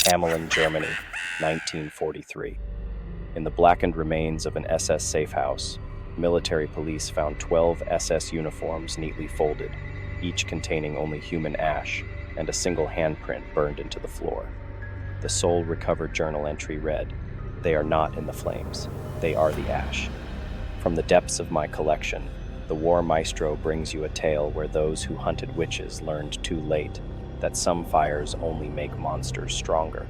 Hamelin, Germany, 1943. In the blackened remains of an SS safe house, military police found 12 SS uniforms neatly folded, each containing only human ash and a single handprint burned into the floor. The sole recovered journal entry read, "They are not in the flames. They are the ash." From the depths of my collection, the War Maestro brings you a tale where those who hunted witches learned too late that some fires only make monsters stronger.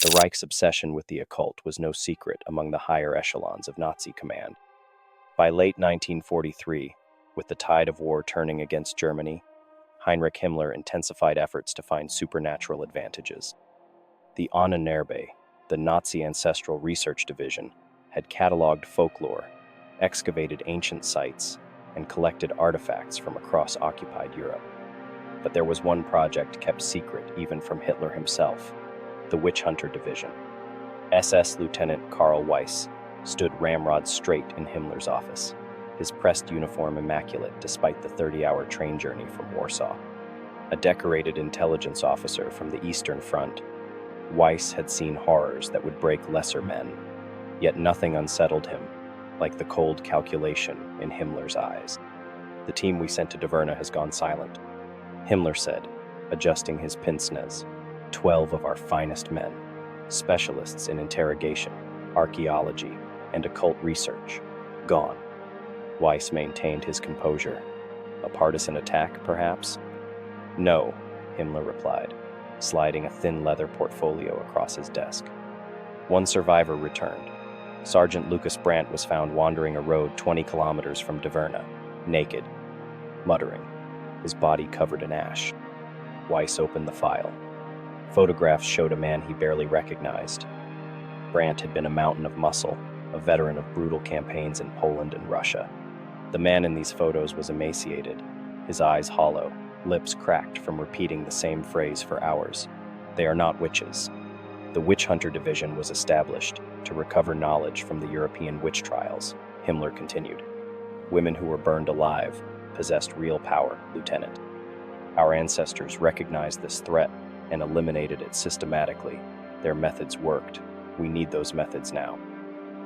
The Reich's obsession with the occult was no secret among the higher echelons of Nazi command. By late 1943, with the tide of war turning against Germany, Heinrich Himmler intensified efforts to find supernatural advantages. The Ahnenerbe, the Nazi Ancestral Research Division, had cataloged folklore, excavated ancient sites, and collected artifacts from across occupied Europe. But there was one project kept secret even from Hitler himself, the Witch Hunter Division. SS Lieutenant Karl Weiss stood ramrod straight in Himmler's office, his pressed uniform immaculate despite the 30-hour train journey from Warsaw. A decorated intelligence officer from the Eastern Front, Weiss had seen horrors that would break lesser men, yet nothing unsettled him, like the cold calculation in Himmler's eyes. "The team we sent to Dverna has gone silent," Himmler said, adjusting his pince-nez. 12 of our finest men, specialists in interrogation, archaeology, and occult research, gone. Weiss maintained his composure. "A partisan attack, perhaps?" "No," Himmler replied, sliding a thin leather portfolio across his desk. One survivor returned. Sergeant Lucas Brandt was found wandering a road 20 kilometers from Dverna, naked, muttering, his body covered in ash. Weiss opened the file. Photographs showed a man he barely recognized. Brandt had been a mountain of muscle, a veteran of brutal campaigns in Poland and Russia. The man in these photos was emaciated, his eyes hollow, lips cracked from repeating the same phrase for hours. "They are not witches." The Witch Hunter Division was established to recover knowledge from the European witch trials, Himmler continued. "Women who were burned alive possessed real power, Lieutenant. Our ancestors recognized this threat and eliminated it systematically. Their methods worked. We need those methods now."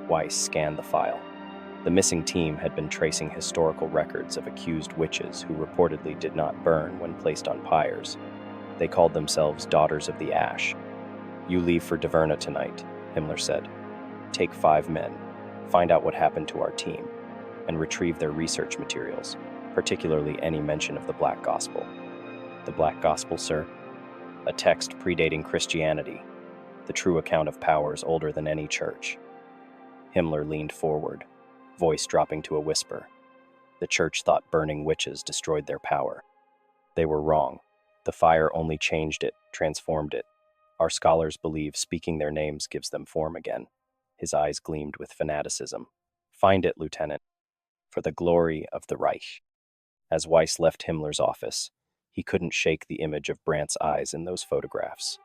Weiss scanned the file. The missing team had been tracing historical records of accused witches who reportedly did not burn when placed on pyres. They called themselves Daughters of the Ash. "You leave for Dverna tonight," Himmler said. "Take 5 men, find out what happened to our team, and retrieve their research materials, particularly any mention of the Black Gospel." "The Black Gospel, sir?" "A text predating Christianity, the true account of powers older than any church." Himmler leaned forward, voice dropping to a whisper. "The church thought burning witches destroyed their power. They were wrong. The fire only changed it, transformed it. Our scholars believe speaking their names gives them form again." His eyes gleamed with fanaticism. "Find it, Lieutenant, for the glory of the Reich." As Weiss left Himmler's office, he couldn't shake the image of Brandt's eyes in those photographs.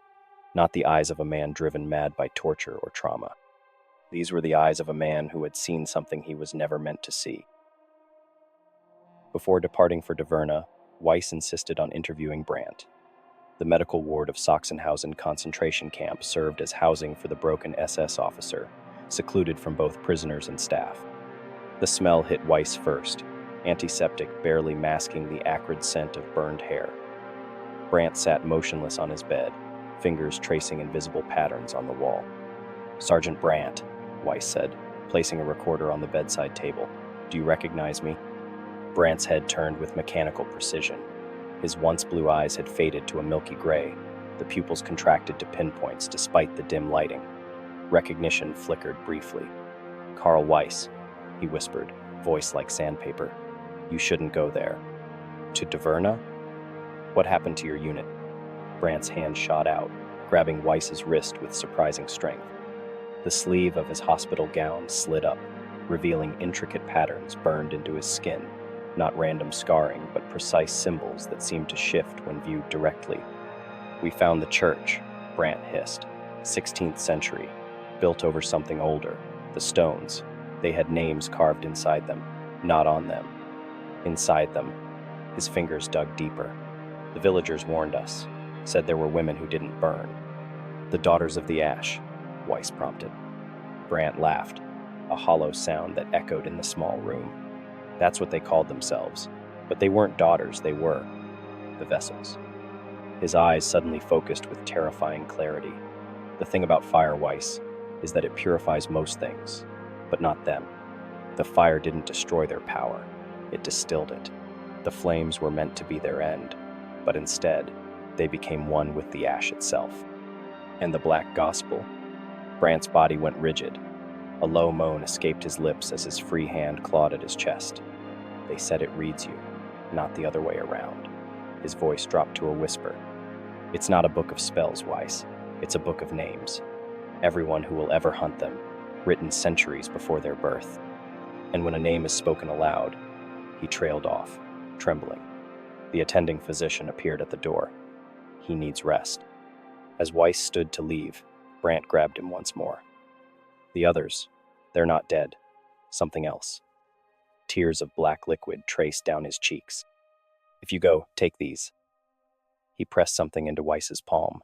Not the eyes of a man driven mad by torture or trauma. These were the eyes of a man who had seen something he was never meant to see. Before departing for Dverna, Weiss insisted on interviewing Brandt. The medical ward of Sachsenhausen concentration camp served as housing for the broken SS officer, secluded from both prisoners and staff. The smell hit Weiss first, antiseptic barely masking the acrid scent of burned hair. Brandt sat motionless on his bed, fingers tracing invisible patterns on the wall. "Sergeant Brandt," Weiss said, placing a recorder on the bedside table. "Do you recognize me?" Brandt's head turned with mechanical precision. His once blue eyes had faded to a milky gray, the pupils contracted to pinpoints despite the dim lighting. Recognition flickered briefly. "Karl Weiss," he whispered, voice like sandpaper. "You shouldn't go there." "To Dverna? What happened to your unit?" Brandt's hand shot out, grabbing Weiss's wrist with surprising strength. The sleeve of his hospital gown slid up, revealing intricate patterns burned into his skin, not random scarring, but precise symbols that seemed to shift when viewed directly. "We found the church," Brandt hissed. 16th century, built over something older. The stones, they had names carved inside them, not on them. Inside them, his fingers dug deeper. "The villagers warned us. Said there were women who didn't burn. The Daughters of the Ash, Weiss prompted. Brant laughed, a hollow sound that echoed in the small room. That's what they called themselves. But they weren't daughters, they were the vessels. His eyes suddenly focused with terrifying clarity. The thing about fire, Weiss, is that it purifies most things, but not them. The fire didn't destroy their power, it distilled it. The flames were meant to be their end, but instead, they became one with the ash itself. And the Black Gospel? Brant's body went rigid. A low moan escaped his lips as his free hand clawed at his chest. They said it reads you, not the other way around. His voice dropped to a whisper. It's not a book of spells, Weiss. It's a book of names. Everyone who will ever hunt them, written centuries before their birth. And when a name is spoken aloud, he trailed off, trembling. The attending physician appeared at the door. He needs rest. As Weiss stood to leave, Brant grabbed him once more. The others, they're not dead. Something else. Tears of black liquid traced down his cheeks. If you go, take these. He pressed something into Weiss's palm.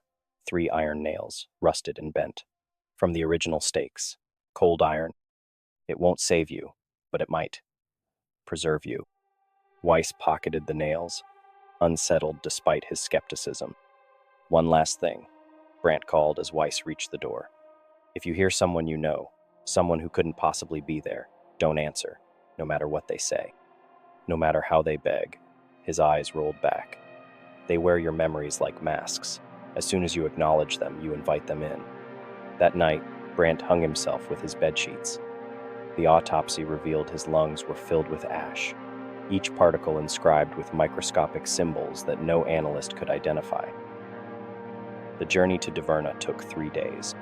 3 iron nails, rusted and bent. From the original stakes. Cold iron. It won't save you, but it might. Preserve you. Weiss pocketed the nails, unsettled despite his skepticism. One last thing, Brant called as Weiss reached the door. If you hear someone you know, someone who couldn't possibly be there, don't answer, no matter what they say. No matter how they beg. His eyes rolled back. They wear your memories like masks. As soon as you acknowledge them, you invite them in. That night, Brant hung himself with his bedsheets. The autopsy revealed his lungs were filled with ash, each particle inscribed with microscopic symbols that no analyst could identify. The journey to Dverna took 3 days.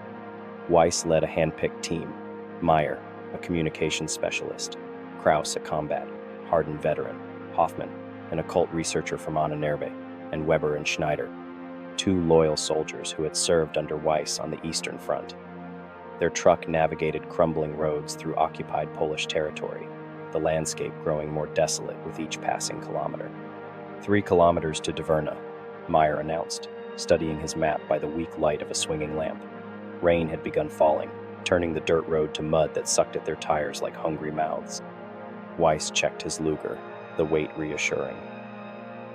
Weiss led a hand-picked team. Meyer, a communications specialist, Krauss, a combat, hardened veteran, Hoffman, an occult researcher from Ahnenerbe, and Weber and Schneider, 2 loyal soldiers who had served under Weiss on the Eastern Front. Their truck navigated crumbling roads through occupied Polish territory, the landscape growing more desolate with each passing kilometer. 3 kilometers to Dverna, Meyer announced, studying his map by the weak light of a swinging lamp. Rain had begun falling, turning the dirt road to mud that sucked at their tires like hungry mouths. Weiss checked his Luger, the weight reassuring.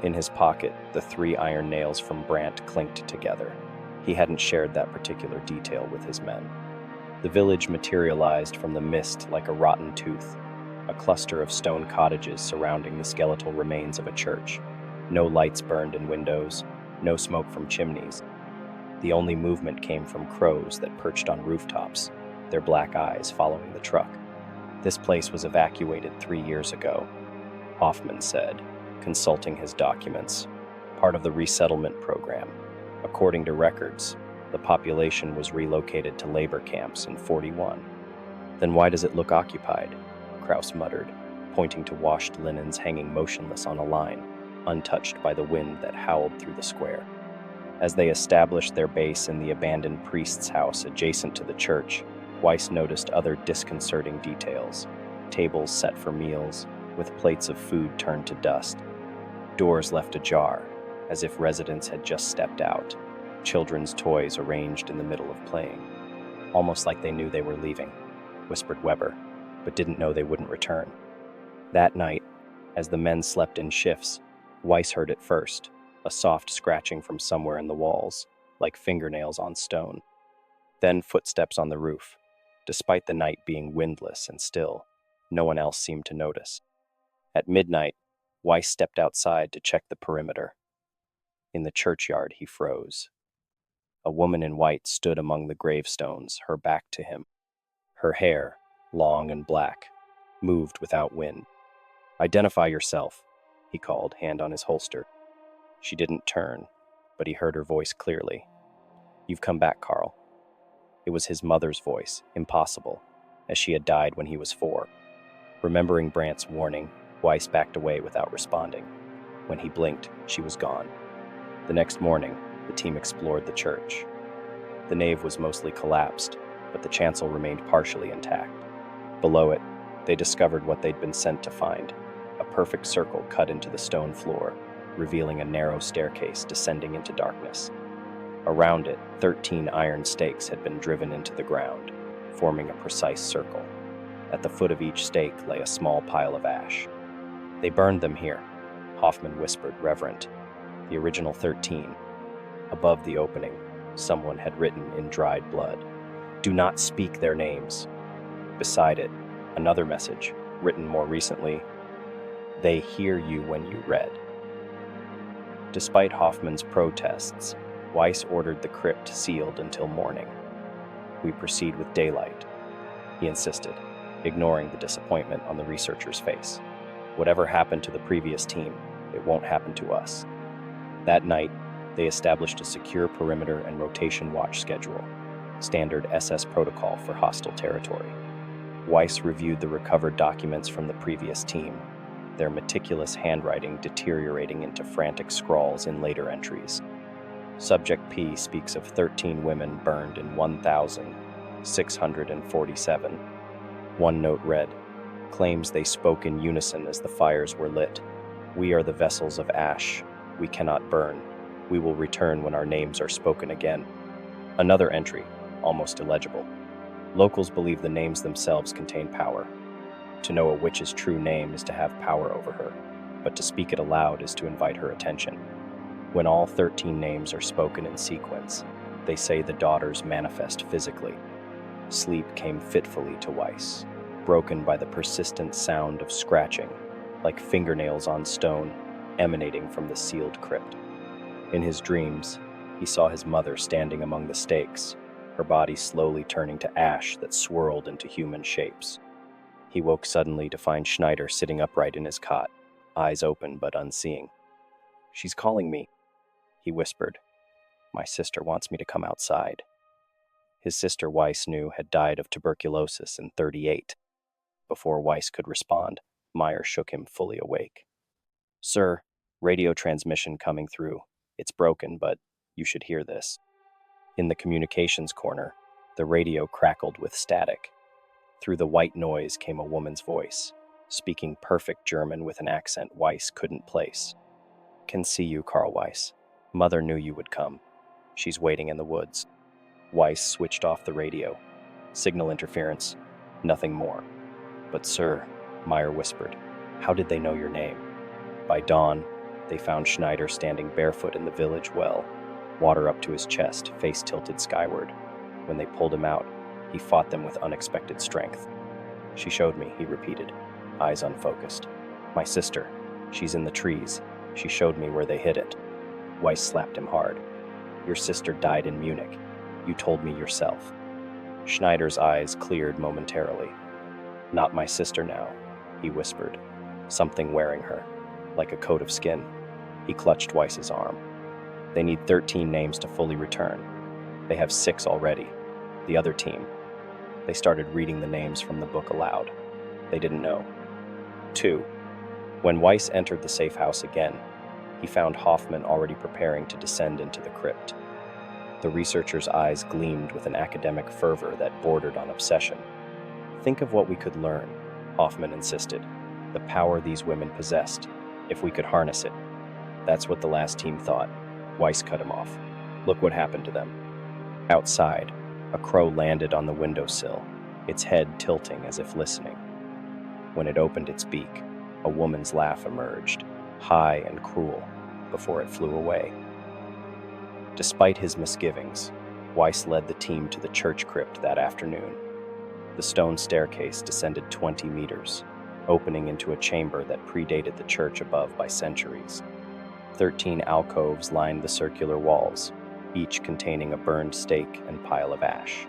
In his pocket, the 3 iron nails from Brant clinked together. He hadn't shared that particular detail with his men. The village materialized from the mist like a rotten tooth, a cluster of stone cottages surrounding the skeletal remains of a church. No lights burned in windows, no smoke from chimneys. The only movement came from crows that perched on rooftops, their black eyes following the truck. This place was evacuated 3 years ago, Hoffman said, consulting his documents, part of the resettlement program. According to records, the population was relocated to labor camps in '41. Then why does it look occupied? Krauss muttered, pointing to washed linens hanging motionless on a line, untouched by the wind that howled through the square. As they established their base in the abandoned priest's house adjacent to the church, Weiss noticed other disconcerting details. Tables set for meals, with plates of food turned to dust. Doors left ajar, as if residents had just stepped out. Children's toys arranged in the middle of playing. Almost like they knew they were leaving, whispered Weber, but didn't know they wouldn't return. That night, as the men slept in shifts, Weiss heard it first, a soft scratching from somewhere in the walls, like fingernails on stone. Then footsteps on the roof. Despite the night being windless and still, no one else seemed to notice. At midnight, Weiss stepped outside to check the perimeter. In the churchyard, he froze. A woman in white stood among the gravestones, her back to him. Her hair, long and black, moved without wind. "Identify yourself," he called, hand on his holster. She didn't turn, but he heard her voice clearly. "You've come back, Carl." It was his mother's voice, impossible, as she had died when he was 4. Remembering Brant's warning, Weiss backed away without responding. When he blinked, she was gone. The next morning, the team explored the church. The nave was mostly collapsed, but the chancel remained partially intact. Below it, they discovered what they'd been sent to find, a perfect circle cut into the stone floor. revealing a narrow staircase descending into darkness. Around it, 13 iron stakes had been driven into the ground, forming a precise circle. At the foot of each stake lay a small pile of ash. "They burned them here," Hoffman whispered, reverent. "The original 13. Above the opening, someone had written in dried blood, 'Do not speak their names.' Beside it, another message, written more recently, 'They hear you when you read.'" Despite Hoffman's protests, Weiss ordered the crypt sealed until morning. "We proceed with daylight," he insisted, ignoring the disappointment on the researcher's face. "Whatever happened to the previous team, it won't happen to us." That night, they established a secure perimeter and rotation watch schedule, standard SS protocol for hostile territory. Weiss reviewed the recovered documents from the previous team, their meticulous handwriting deteriorating into frantic scrawls in later entries. Subject P speaks of 13 women burned in 1,647. One note read, "Claims they spoke in unison as the fires were lit. 'We are the vessels of ash. We cannot burn. We will return when our names are spoken again.'" Another entry, almost illegible. "Locals believe the names themselves contain power. To know a witch's true name is to have power over her, but to speak it aloud is to invite her attention. When all 13 names are spoken in sequence, they say the daughters manifest physically." Sleep came fitfully to Weiss, broken by the persistent sound of scratching, like fingernails on stone, emanating from the sealed crypt. In his dreams, he saw his mother standing among the stakes, her body slowly turning to ash that swirled into human shapes. He woke suddenly to find Schneider sitting upright in his cot, eyes open but unseeing. "She's calling me," he whispered. "My sister wants me to come outside." His sister, Weiss knew, had died of tuberculosis in 38. Before Weiss could respond, Meyer shook him fully awake. "Sir, radio transmission coming through. It's broken, but you should hear this." In the communications corner, the radio crackled with static. Through the white noise came a woman's voice, speaking perfect German with an accent Weiss couldn't place. "Can see you, Carl Weiss. Mother knew you would come. She's waiting in the woods." Weiss switched off the radio. "Signal interference. Nothing more." "But sir," Meyer whispered, "how did they know your name?" By dawn, they found Schneider standing barefoot in the village well, water up to his chest, face tilted skyward. When they pulled him out, he fought them with unexpected strength. "She showed me," he repeated, eyes unfocused. "My sister. She's in the trees. She showed me where they hid it." Weiss slapped him hard. "Your sister died in Munich. You told me yourself." Schneider's eyes cleared momentarily. "Not my sister now," he whispered. "Something wearing her, like a coat of skin." He clutched Weiss's arm. "They need 13 names to fully return. They have 6 already. The other team." They started reading the names from the book aloud. They didn't know. 2. When Weiss entered the safe house again, he found Hoffman already preparing to descend into the crypt. The researcher's eyes gleamed with an academic fervor that bordered on obsession. "Think of what we could learn," Hoffman insisted. "The power these women possessed, if we could harness it." "That's what the last team thought." Weiss cut him off. "Look what happened to them." Outside, a crow landed on the windowsill, its head tilting as if listening. When it opened its beak, a woman's laugh emerged, high and cruel, before it flew away. Despite his misgivings, Weiss led the team to the church crypt that afternoon. The stone staircase descended 20 meters, opening into a chamber that predated the church above by centuries. 13 alcoves lined the circular walls, each containing a burned stake and pile of ash.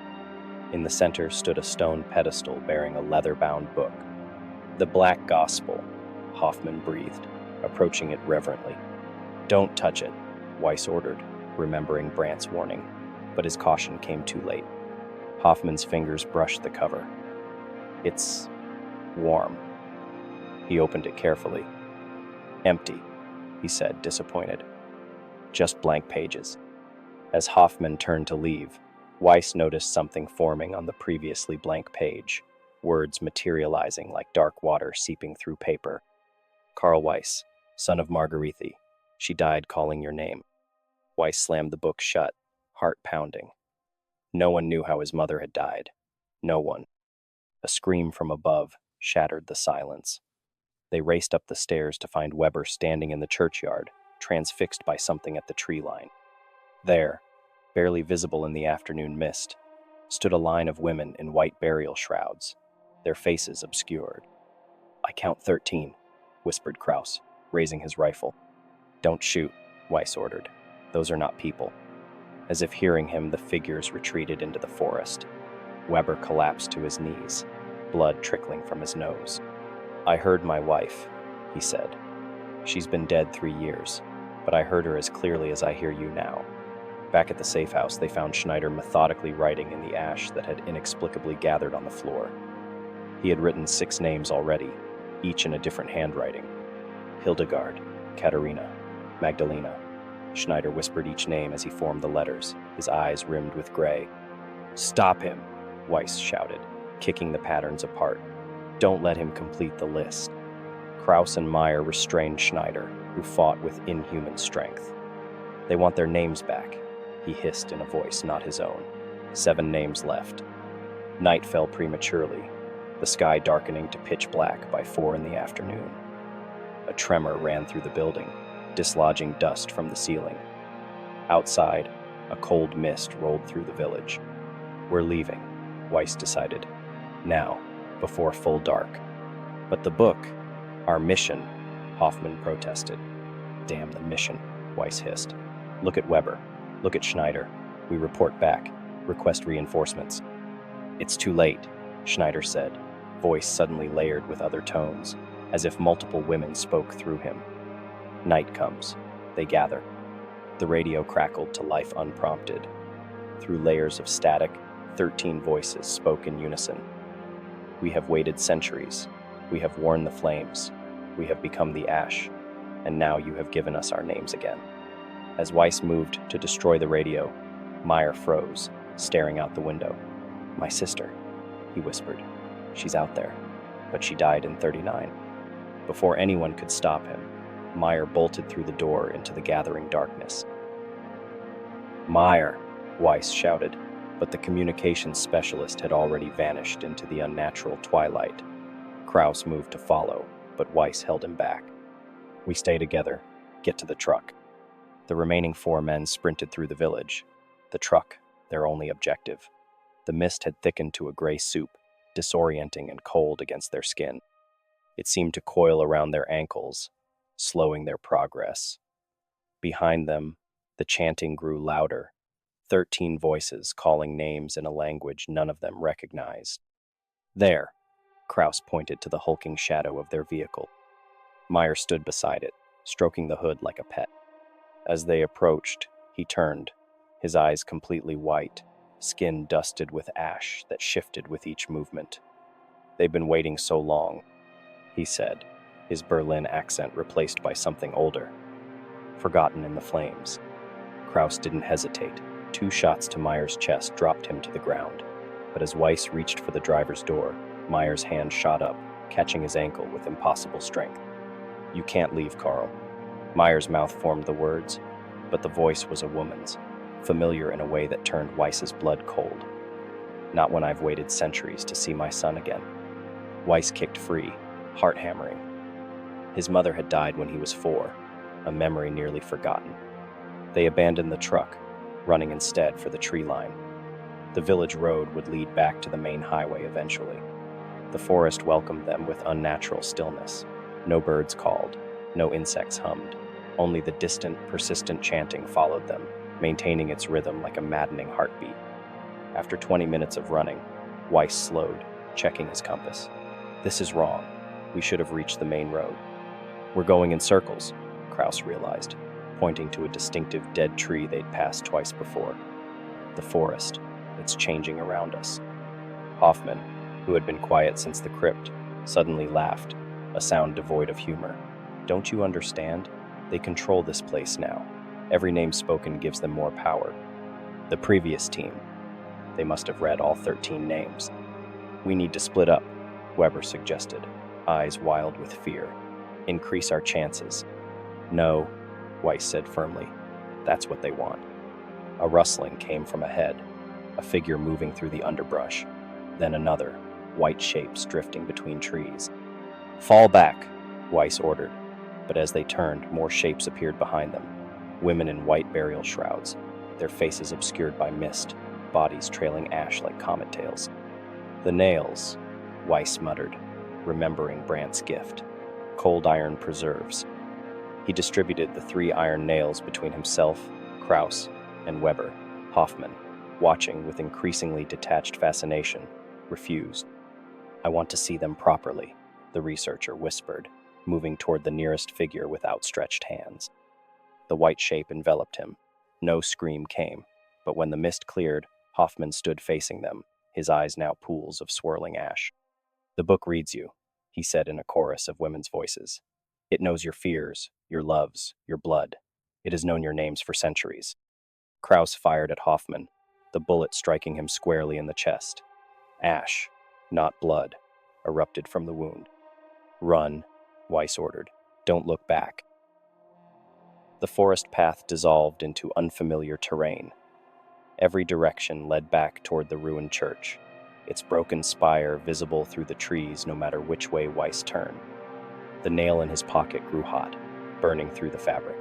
In the center stood a stone pedestal bearing a leather-bound book. "The Black Gospel," Hoffman breathed, approaching it reverently. "Don't touch it," Weiss ordered, remembering Brandt's warning, but his caution came too late. Hoffman's fingers brushed the cover. "It's warm." He opened it carefully. "Empty," he said, disappointed. "Just blank pages." As Hoffman turned to leave, Weiss noticed something forming on the previously blank page, words materializing like dark water seeping through paper. "Carl Weiss, son of Margarethi. She died calling your name. Weiss slammed the book shut, heart pounding. No one knew how his mother had died. No one. A scream from above shattered the silence. They raced up the stairs to find Weber standing in the churchyard, transfixed by something at the tree line. There, barely visible in the afternoon mist, stood a line of women in white burial shrouds, their faces obscured. "I count 13, whispered Kraus, raising his rifle. "Don't shoot," Weiss ordered. "Those are not people." As if hearing him, the figures retreated into the forest. Weber collapsed to his knees, blood trickling from his nose. "I heard my wife," he said. "She's been dead 3 years, but I heard her as clearly as I hear you now." Back at the safe house, they found Schneider methodically writing in the ash that had inexplicably gathered on the floor. He had written 6 names already, each in a different handwriting. Hildegard, Katerina, Magdalena. Schneider whispered each name as he formed the letters, his eyes rimmed with gray. "Stop him," Weiss shouted, kicking the patterns apart. "Don't let him complete the list." Kraus and Meyer restrained Schneider, who fought with inhuman strength. "They want their names back," he hissed in a voice not his own. 7 names left. Night fell prematurely, the sky darkening to pitch black by 4 in the afternoon. A tremor ran through the building, dislodging dust from the ceiling. Outside, a cold mist rolled through the village. "We're leaving," Weiss decided. "Now, before full dark." "But the book, our mission," Hoffman protested. "Damn the mission," Weiss hissed. "Look at Weber. Look at Schneider. We report back. Request reinforcements." "It's too late," Schneider said, voice suddenly layered with other tones, as if multiple women spoke through him. Night comes. They gather. The radio crackled to life unprompted. Through layers of static, 13 voices spoke in unison. "We have waited centuries. We have worn the flames. We have become the ash. And now you have given us our names again." As Weiss moved to destroy the radio, Meyer froze, staring out the window. "My sister," he whispered. "She's out there. But she died in 39. Before anyone could stop him, Meyer bolted through the door into the gathering darkness. "Meyer!" Weiss shouted, but the communications specialist had already vanished into the unnatural twilight. Kraus moved to follow, but Weiss held him back. "We stay together. Get to the truck." The remaining 4 men sprinted through the village. The truck, their only objective. The mist had thickened to a gray soup, disorienting and cold against their skin. It seemed to coil around their ankles, slowing their progress. Behind them, the chanting grew louder, 13 voices calling names in a language none of them recognized. "There," Kraus pointed to the hulking shadow of their vehicle. Meyer stood beside it, stroking the hood like a pet. As they approached, he turned, his eyes completely white, skin dusted with ash that shifted with each movement. "They've been waiting so long," he said, his Berlin accent replaced by something older. "Forgotten in the flames." Kraus didn't hesitate. 2 shots to Meyer's chest dropped him to the ground. But as Weiss reached for the driver's door, Meyer's hand shot up, catching his ankle with impossible strength. "You can't leave, Carl." Meyer's mouth formed the words, but the voice was a woman's, familiar in a way that turned Weiss's blood cold. "Not when I've waited centuries to see my son again." Weiss kicked free, heart hammering. His mother had died when he was 4, a memory nearly forgotten. They abandoned the truck, running instead for the tree line. The village road would lead back to the main highway eventually. The forest welcomed them with unnatural stillness. No birds called, no insects hummed. Only the distant, persistent chanting followed them, maintaining its rhythm like a maddening heartbeat. After 20 minutes of running, Weiss slowed, checking his compass. "This is wrong. We should have reached the main road." "We're going in circles," Kraus realized, pointing to a distinctive dead tree they'd passed twice before. "The forest. It's changing around us." Hoffman, who had been quiet since the crypt, suddenly laughed, a sound devoid of humor. "Don't you understand? They control this place now. Every name spoken gives them more power. The previous team. They must have read all 13 names." "We need to split up," Weber suggested, eyes wild with fear. "Increase our chances." "No," Weiss said firmly. That's what they want. A rustling came from ahead, a figure moving through the underbrush, then another, white shapes drifting between trees. Fall back, Weiss ordered, but as they turned, more shapes appeared behind them. Women in white burial shrouds, their faces obscured by mist, bodies trailing ash like comet tails. The nails, Weiss muttered, remembering Brandt's gift. Cold iron preserves. He distributed the 3 iron nails between himself, Kraus, and Weber. Hoffman, watching with increasingly detached fascination, refused. I want to see them properly, the researcher whispered, moving toward the nearest figure with outstretched hands. The white shape enveloped him. No scream came, but when the mist cleared, Hoffman stood facing them, his eyes now pools of swirling ash. The book reads you, he said in a chorus of women's voices. It knows your fears, your loves, your blood. It has known your names for centuries. Kraus fired at Hoffman, the bullet striking him squarely in the chest. Ash, not blood, erupted from the wound. Run, Weiss ordered. Don't look back. The forest path dissolved into unfamiliar terrain. Every direction led back toward the ruined church, its broken spire visible through the trees no matter which way Weiss turned. The nail in his pocket grew hot, burning through the fabric.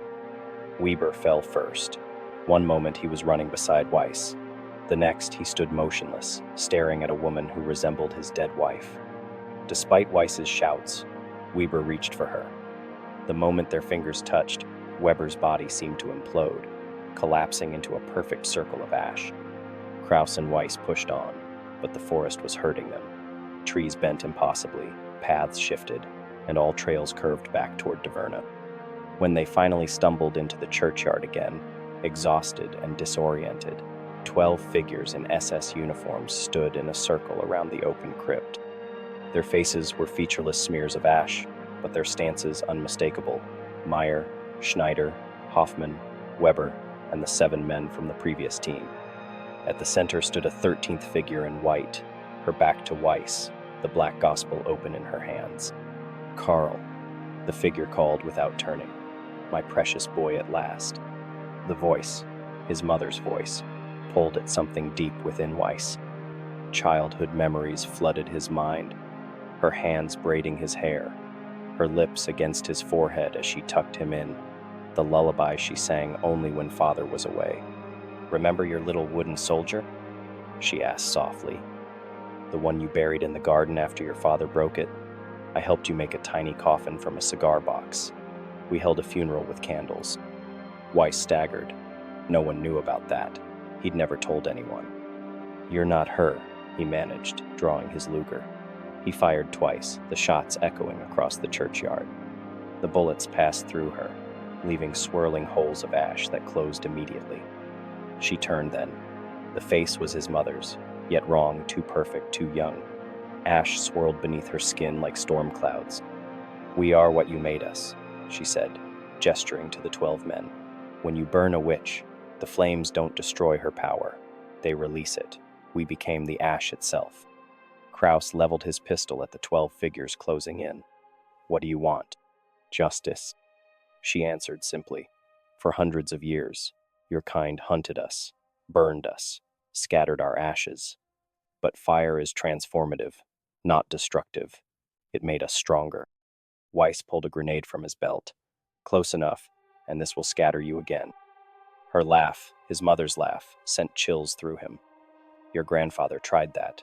Weber fell first. One moment he was running beside Weiss. The next he stood motionless, staring at a woman who resembled his dead wife. Despite Weiss's shouts, Weber reached for her. The moment their fingers touched, Weber's body seemed to implode, collapsing into a perfect circle of ash. Kraus and Weiss pushed on, but the forest was hurting them. Trees bent impossibly, paths shifted, and all trails curved back toward Dverna. When they finally stumbled into the churchyard again, exhausted and disoriented, 12 figures in SS uniforms stood in a circle around the open crypt. Their faces were featureless smears of ash, but their stances unmistakable. Meyer, Schneider, Hoffman, Weber, and the 7 men from the previous team. At the center stood a 13th figure in white, her back to Weiss, the Black Gospel open in her hands. Carl, the figure called without turning. My precious boy at last. The voice, his mother's voice, pulled at something deep within Weiss. Childhood memories flooded his mind, her hands braiding his hair, her lips against his forehead as she tucked him in, the lullaby she sang only when father was away. Remember your little wooden soldier? She asked softly. The one you buried in the garden after your father broke it? I helped you make a tiny coffin from a cigar box. We held a funeral with candles. Weiss staggered. No one knew about that. He'd never told anyone. You're not her, he managed, drawing his Luger. He fired twice, the shots echoing across the churchyard. The bullets passed through her, leaving swirling holes of ash that closed immediately. She turned then. The face was his mother's, yet wrong, too perfect, too young. Ash swirled beneath her skin like storm clouds. We are what you made us, she said, gesturing to the 12 men. When you burn a witch, the flames don't destroy her power. They release it. We became the ash itself. Kraus leveled his pistol at the 12 figures closing in. What do you want? Justice, she answered simply. For hundreds of years, your kind hunted us, burned us, scattered our ashes. But fire is transformative, not destructive. It made us stronger. Weiss pulled a grenade from his belt. Close enough, and this will scatter you again. Her laugh, his mother's laugh, sent chills through him. Your grandfather tried that.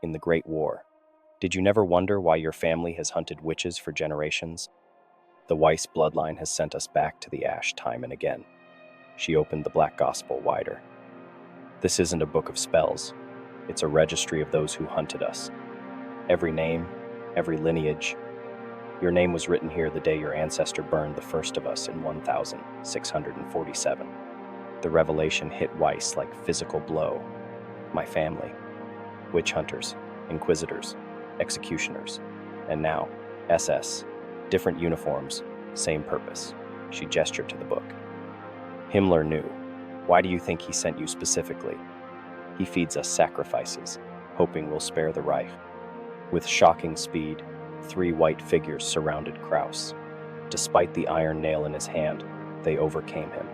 In the Great War. Did you never wonder why your family has hunted witches for generations? The Weiss bloodline has sent us back to the ash time and again. She opened the Black Gospel wider. This isn't a book of spells. It's a registry of those who hunted us. Every name, every lineage. Your name was written here the day your ancestor burned the first of us in 1647. The revelation hit Weiss like physical blow. My family. Witch hunters, inquisitors, executioners, and now, SS. Different uniforms, same purpose. She gestured to the book. Himmler knew. Why do you think he sent you specifically? He feeds us sacrifices, hoping we'll spare the Reich. With shocking speed, 3 white figures surrounded Kraus. Despite the iron nail in his hand, They overcame him.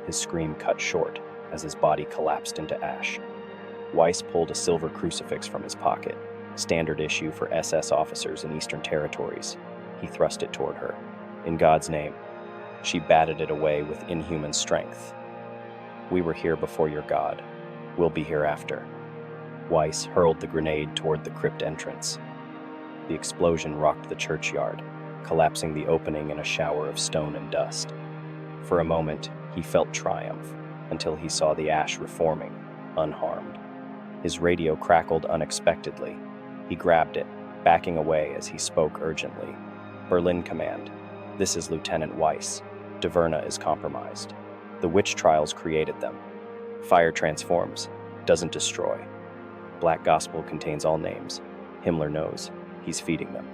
His scream cut short as his body collapsed into ash. Weiss pulled a silver crucifix from his pocket, standard issue for SS officers in Eastern Territories. He thrust it toward her. In God's name. She batted it away with inhuman strength. We were here before your God. We'll be here after. Weiss hurled the grenade toward the crypt entrance. The explosion rocked the churchyard, collapsing the opening in a shower of stone and dust. For a moment, he felt triumph, until he saw the ash reforming, unharmed. His radio crackled unexpectedly. He grabbed it, backing away as he spoke urgently. Berlin Command. This is Lieutenant Weiss. Dverna is compromised. The witch trials created them. Fire transforms, doesn't destroy. Black Gospel contains all names. Himmler knows. He's feeding them.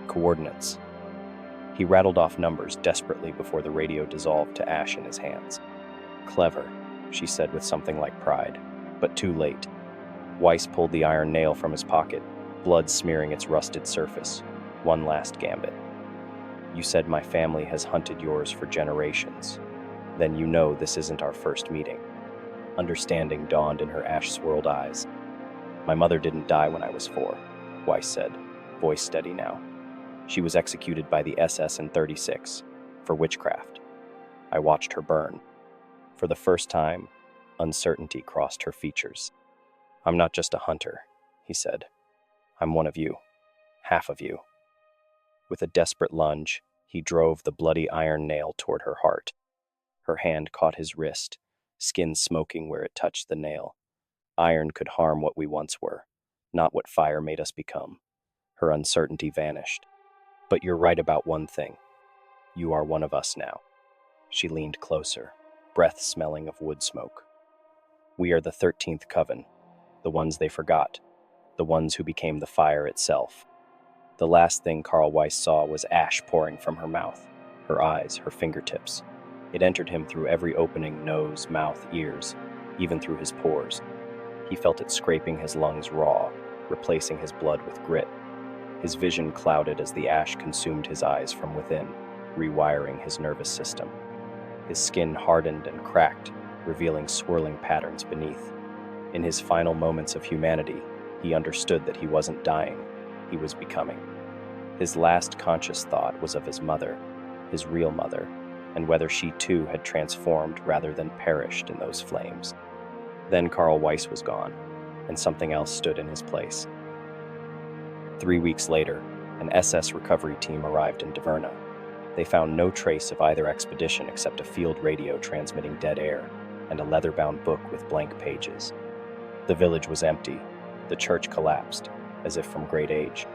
Coordinates. He rattled off numbers desperately before the radio dissolved to ash in his hands. Clever, she said with something like pride, but too late. Weiss pulled the iron nail from his pocket, blood smearing its rusted surface. One last gambit. You said my family has hunted yours for generations. Then you know this isn't our first meeting. Understanding dawned in her ash-swirled eyes. My mother didn't die when I was 4, Weiss said, voice steady now. She was executed by the SS in 36, for witchcraft. I watched her burn. For the first time, uncertainty crossed her features. I'm not just a hunter, he said. I'm one of you. Half of you. With a desperate lunge, he drove the bloody iron nail toward her heart. Her hand caught his wrist, skin smoking where it touched the nail. Iron could harm what we once were, not what fire made us become. Her uncertainty vanished. But you're right about one thing. You are one of us now. She leaned closer, breath smelling of wood smoke. We are the 13th Coven, the ones they forgot, the ones who became the fire itself. The last thing Carl Weiss saw was ash pouring from her mouth, her eyes, her fingertips. It entered him through every opening, nose, mouth, ears, even through his pores. He felt it scraping his lungs raw, replacing his blood with grit. His vision clouded as the ash consumed his eyes from within, rewiring his nervous system. His skin hardened and cracked, revealing swirling patterns beneath. In his final moments of humanity, he understood that he wasn't dying, he was becoming. His last conscious thought was of his mother, his real mother, and whether she too had transformed rather than perished in those flames. Then Carl Weiss was gone, and something else stood in his place. 3 weeks later, an SS recovery team arrived in Dverna. They found no trace of either expedition except a field radio transmitting dead air and a leather-bound book with blank pages. The village was empty. The church collapsed, as if from great age.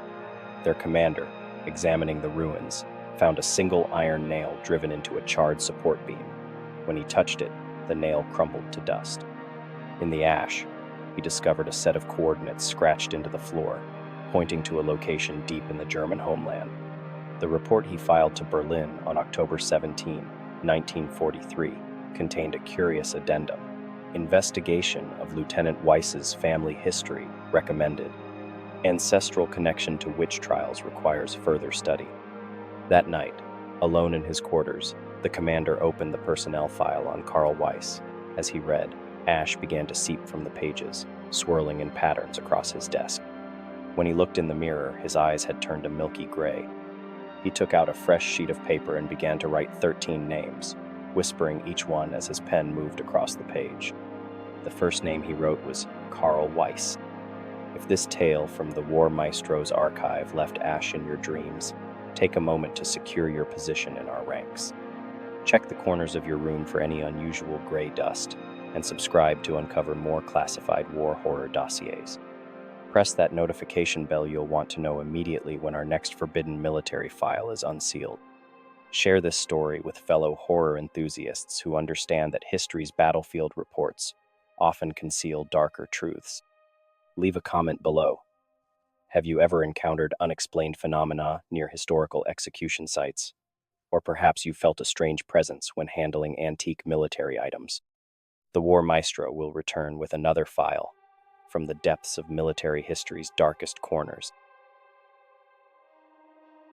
Their commander, examining the ruins, found a single iron nail driven into a charred support beam. When he touched it, the nail crumbled to dust. In the ash, he discovered a set of coordinates scratched into the floor, pointing to a location deep in the German homeland. The report he filed to Berlin on October 17, 1943, contained a curious addendum. Investigation of Lieutenant Weiss's family history recommended. Ancestral connection to witch trials requires further study. That night, alone in his quarters, the commander opened the personnel file on Carl Weiss. As he read, ash began to seep from the pages, swirling in patterns across his desk. When he looked in the mirror, his eyes had turned a milky gray. He took out a fresh sheet of paper and began to write 13 names, whispering each one as his pen moved across the page. The first name he wrote was Carl Weiss. If this tale from the War Maestro's archive left ash in your dreams, take a moment to secure your position in our ranks. Check the corners of your room for any unusual gray dust, and subscribe to uncover more classified war horror dossiers. Press that notification bell you'll want to know immediately when our next forbidden military file is unsealed. Share this story with fellow horror enthusiasts who understand that history's battlefield reports often conceal darker truths. Leave a comment below. Have you ever encountered unexplained phenomena near historical execution sites? Or perhaps you felt a strange presence when handling antique military items? The War Maestro will return with another file from the depths of military history's darkest corners.